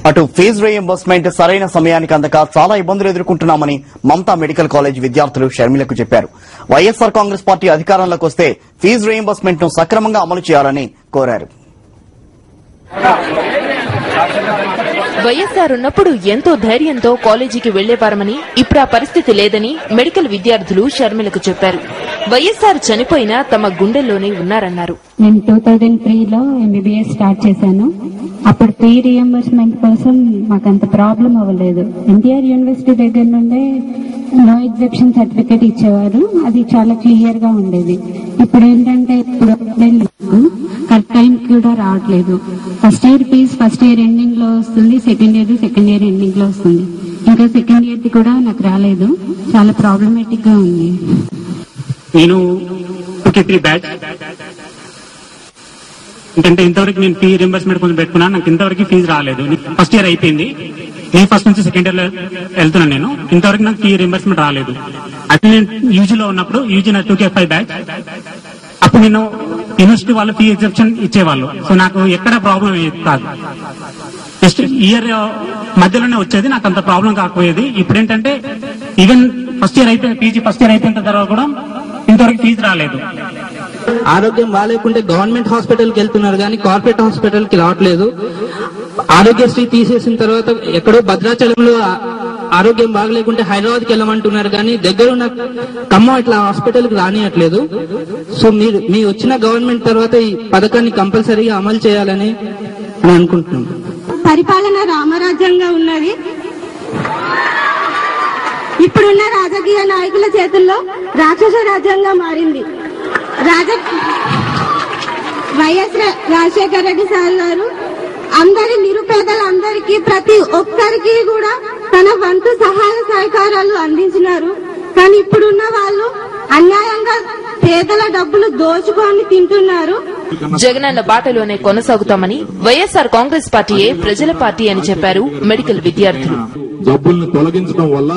అటు fee reimbursement సరైన సమయానికి అందక చాలా ఇబ్బందులు ఎదుర్కొంటున్నామని మమతా మెడికల్ కాలేజ్ విద్యార్థులు షర్మిలకు చెప్పారు. వైఎస్ఆర్ కాంగ్రెస్ పార్టీ అధికారంలోకి వస్తే ఫీజు రీయింబర్స్మెంట్ ను సక్రమంగా అమలు చేయాలని కోరారు. వైఎస్ఆర్ ఉన్నప్పుడు ఎంతో ధైర్యంతో కాలేజీకి వెళ్లేవారమని ఇప్పుడు ఆ పరిస్థితి లేదని మెడికల్ విద్యార్థులు షర్మిలకు చెప్పారు. వైఎస్ఆర్ చనిపోయినా తమ గుండెల్లోనే ఉన్నారన్నారు. నేను 2003లో ఎంబీబీఎస్ స్టార్ట్ చేశాను. అప్పుడు ఫీ రియంబర్స్మెంట్ కోసం మాకంత ప్రాబ్లం అవ్వలేదు. ఎన్టీఆర్ యూనివర్సిటీ దగ్గర నుండే నో ఎగ్జెప్షన్ సర్టిఫికేట్ ఇచ్చేవారు. అది చాలా క్లియర్ గా ఉండేది. ఇప్పుడు ఏంటంటే ఇప్పుడు కరెక్ట్ టైం కూడా రావట్లేదు. First year fee first year ending లో వస్తుంది, సెకండ్ ఇయర్ ఎండింగ్ లో వస్తుంది. ఇంకా సెకండ్ ఇయర్ ది కూడా నాకు రాలేదు. చాలా ప్రాబ్లమేటిక్ గా ఉంది. నేను 2K3 బ్యాచ్ ఎందుకంటే ఇంతవరకు నేను ఫీ రింబర్స్మెంట్ కొంచెం పెట్టుకున్నాను. నాకు ఇంతవరకు ఫీజు రాలేదు. ఫస్ట్ ఇయర్ అయిపోయింది. నేను ఫస్ట్ నుంచి సెకండ్ ఇయర్ లో వెళ్తున్నాను. నేను ఇంతవరకు నాకు ఫీ రింబర్స్మెంట్ రాలేదు. అది నేను యూజీలో ఉన్నప్పుడు యూజీ నా 2K5 బ్యాచ్ అప్పుడు నేను యూనివర్సిటీ వాళ్ళు ఫీ ఎగ్జెప్షన్ ఇచ్చేవాళ్ళు. సో నాకు ఎక్కడ ప్రాబ్లం కాదు. జస్ట్ ఇయర్ మధ్యలోనే వచ్చేది. నాకు అంత ప్రాబ్లం కాకపోయేది. ఇప్పుడు ఏంటంటే ఈవెన్ ఫస్ట్ ఇయర్ అయిపోయిన పీజీ ఫస్ట్ ఇయర్ అయిపోయిన తర్వాత కూడా ఇంతవరకు ఫీజు రాలేదు. ఆరోగ్యం బాగాలేకుంటే గవర్నమెంట్ హాస్పిటల్కి వెళ్తున్నారు కానీ కార్పొరేట్ హాస్పిటల్ కి రావట్లేదు. ఆరోగ్యశ్రీ తీసేసిన తర్వాత ఎక్కడో భద్రాచలంలో ఆరోగ్యం బాగలేకుంటే హైదరాబాద్ కి వెళ్ళమంటున్నారు కానీ దగ్గర ఉన్న ఖమ్మం ఇట్లా హాస్పిటల్ కి రానియట్లేదు. సో మీ వచ్చిన గవర్నమెంట్ తర్వాత ఈ పథకాన్ని కంపల్సరీగా అమలు చేయాలని అనుకుంటున్నాం. పరిపాలన రామరాజ్యంగా ఉన్నది. ఇప్పుడున్న రాజకీయ నాయకుల చేతుల్లో రాక్షస రాజ్యంగా మారింది. వైఎస్ రాజశేఖర రెడ్డి సార్ గారు అందరి నిరుపేదలందరికీ ప్రతి ఒక్కరికి కూడా తన వంతు సహాయ సహకారాలు అందించినారు. కానీ ఇప్పుడున్న వాళ్ళు అన్యాయంగా పేదల డబ్బులు దోచుకొని తింటున్నారు. జగనన్న బాటలోనే కొనసాగుతామని వైఎస్ఆర్ కాంగ్రెస్ పార్టీయే ప్రజల పార్టీ అని చెప్పారు మెడికల్ విద్యార్థులు. జబ్బుల్ని తొలగించడం వల్ల